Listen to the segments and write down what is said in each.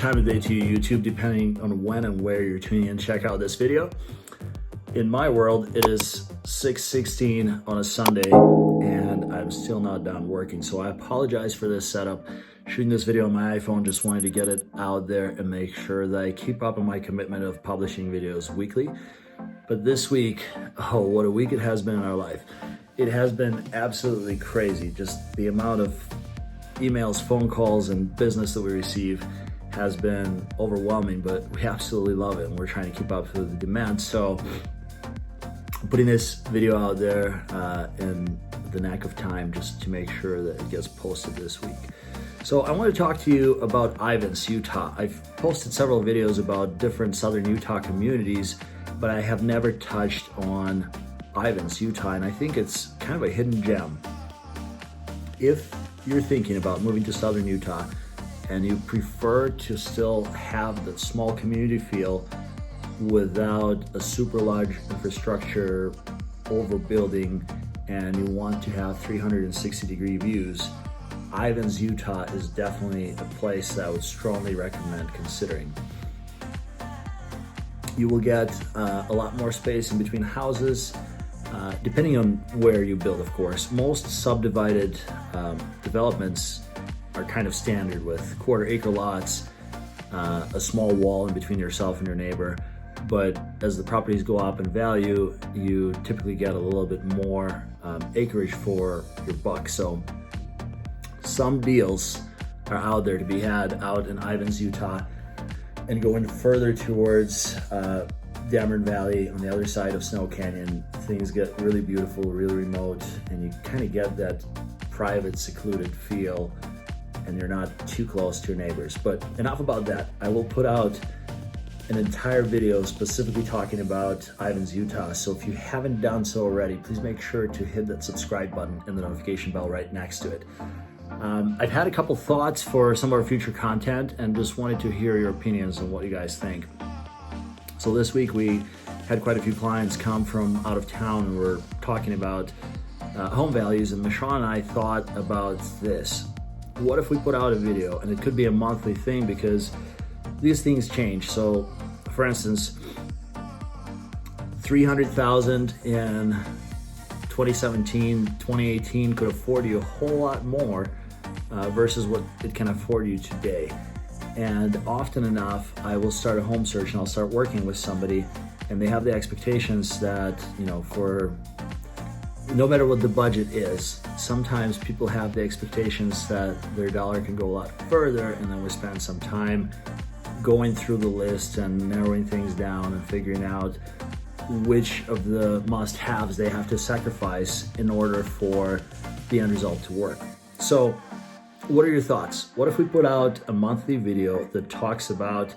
time of day to you, YouTube, depending on when and where you're tuning in. Check out this video. In my world, it is 6:16 on a Sunday, and I'm still not done working. So I apologize for this setup. Shooting this video on my iPhone, just wanted to get it out there and make sure that I keep up on my commitment of publishing videos weekly. But this week, oh, what a week it has been in our life. It has been absolutely crazy. Just the amount of emails, phone calls, and business that we receive has been overwhelming, but we absolutely love it, and we're trying to keep up with the demand. So putting this video out there in the knack of time, just to make sure that it gets posted this week. So I want to talk to you about Ivins, Utah. I've posted several videos about different Southern Utah communities, but I have never touched on Ivins, Utah, and I think it's kind of a hidden gem. If you're thinking about moving to Southern Utah and you prefer to still have that small community feel without a super large infrastructure overbuilding, and you want to have 360-degree views, Ivins, Utah is definitely a place that I would strongly recommend considering. You will get a lot more space in between houses, depending on where you build, of course. Most subdivided developments are kind of standard with quarter-acre lots, a small wall in between yourself and your neighbor. But as the properties go up in value, you typically get a little bit more acreage for your buck. So some deals are out there to be had out in Ivins, Utah, and going further towards Dameron Valley on the other side of Snow Canyon. Things get really beautiful, really remote, and you kind of get that private, secluded feel, and you're not too close to your neighbors. But enough about that. I will put out an entire video specifically talking about Ivins, Utah. So if you haven't done so already, please make sure to hit that subscribe button and the notification bell right next to it. I've had a couple thoughts for some of our future content and just wanted to hear your opinions on what you guys think. So this week we had quite a few clients come from out of town, and we're talking about home values, and Michon and I thought about this. What if we put out a video, and it could be a monthly thing because these things change. So for instance, 300,000 in 2017, 2018 could afford you a whole lot more versus what it can afford you today. And often enough, I will start a home search and I'll start working with somebody, and they have the expectations that, you know, for no matter what the budget is, sometimes people have the expectations that their dollar can go a lot further, and then we spend some time going through the list and narrowing things down and figuring out which of the must-haves they have to sacrifice in order for the end result to work. So what are your thoughts? What if we put out a monthly video that talks about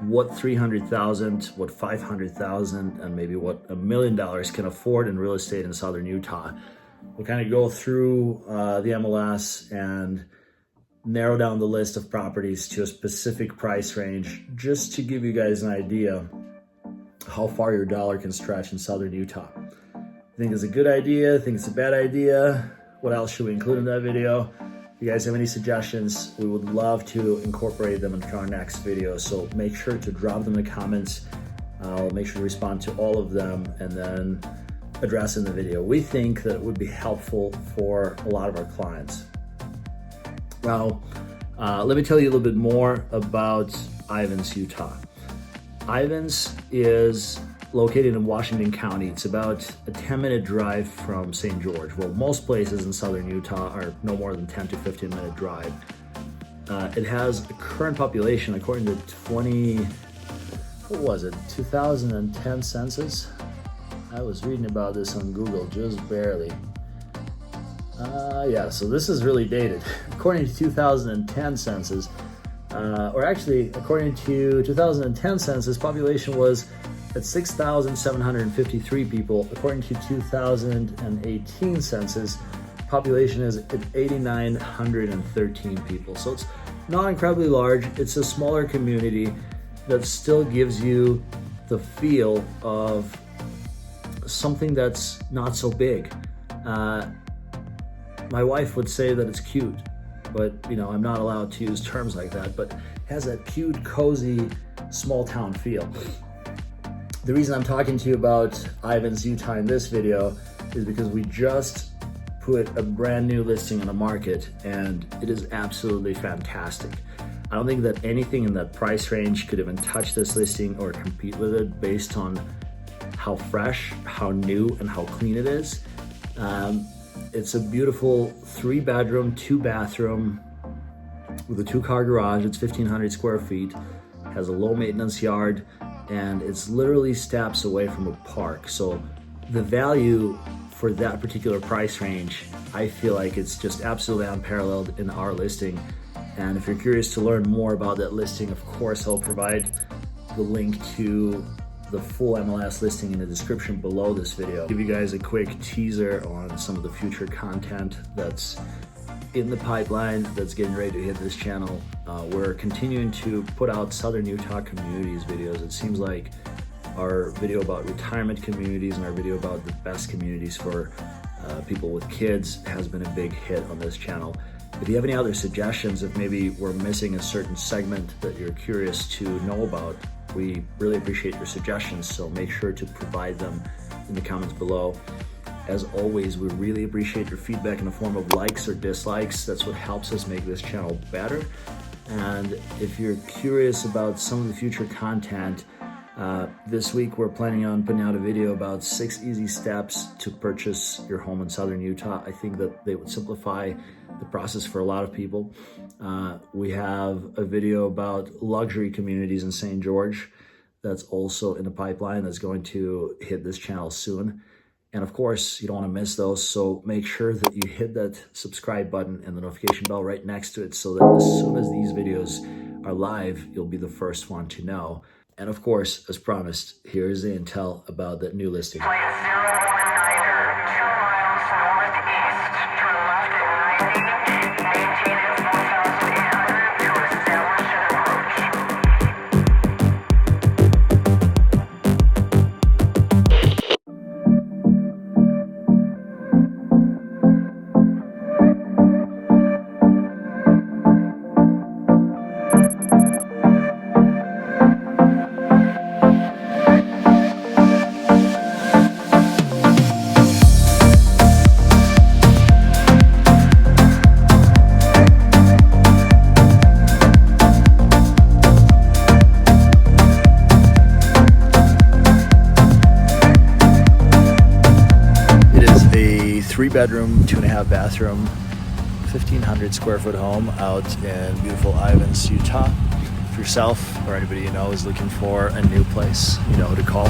what 300,000, what 500,000, and maybe what $1 million can afford in real estate in Southern Utah? We'll kind of go through the MLS and narrow down the list of properties to a specific price range, just to give you guys an idea how far your dollar can stretch in Southern Utah. I think it's a good idea. I think it's a bad idea. What else should we include in that video? If you guys have any suggestions, we would love to incorporate them into our next video. So make sure to drop them in the comments. I'll make sure to respond to all of them and then address in the video. We think that it would be helpful for a lot of our clients. Now, let me tell you a little bit more about Ivins, Utah. Ivins is located in Washington County. It's about a 10-minute drive from St. George. Well, most places in Southern Utah are no more than 10 to 15-minute drive. It has a current population, according to 2010 census? I was reading about this on Google just barely. Yeah, so this is really dated. According to 2010 census, or actually, according to 2010 census, population was at 6,753 people. According to 2018 census, population is at 8,913 people. So it's not incredibly large. It's a smaller community that still gives you the feel of something that's not so big. My wife would say that it's cute. but you know, I'm not allowed to use terms like that, but has that cute, cozy, small town feel. The reason I'm talking to you about Ivins Utah in this video is because we just put a brand new listing on the market and it is absolutely fantastic. I don't think that anything in that price range could even touch this listing or compete with it based on how fresh, how new, and how clean it is. It's a beautiful 3-bedroom, 2-bathroom with a 2-car garage. It's 1,500 square feet, has a low maintenance yard, and it's literally steps away from a park. So the value for that particular price range, I feel like it's just absolutely unparalleled in our listing. And if you're curious to learn more about that listing, of course, I'll provide the link to the full MLS listing in the description below this video. I'll give you guys a quick teaser on some of the future content that's in the pipeline, that's getting ready to hit this channel. We're continuing to put out Southern Utah communities videos. It seems like our video about retirement communities and our video about the best communities for people with kids has been a big hit on this channel. If you have any other suggestions, if maybe we're missing a certain segment that you're curious to know about, we really appreciate your suggestions, so make sure to provide them in the comments below. As always, we really appreciate your feedback in the form of likes or dislikes. That's what helps us make this channel better. And if you're curious about some of the future content, this week we're planning on putting out a video about 6 easy steps to purchase your home in Southern Utah. I think that they would simplify the process for a lot of people. We have a video about luxury communities in St. George that's also in the pipeline, that's going to hit this channel soon. And of course, you don't want to miss those, so make sure that you hit that subscribe button and the notification bell right next to it so that as soon as these videos are live, you'll be the first one to know. And of course, as promised, here's the intel about that new listing. Plate 019er, 2 miles northeast, turn left at 90, maintain at 4,800 to establish an Three-bedroom, 2.5-bathroom, 1,500 square foot home out in beautiful Ivins, Utah. If yourself or anybody you know is looking for a new place, you know who to call.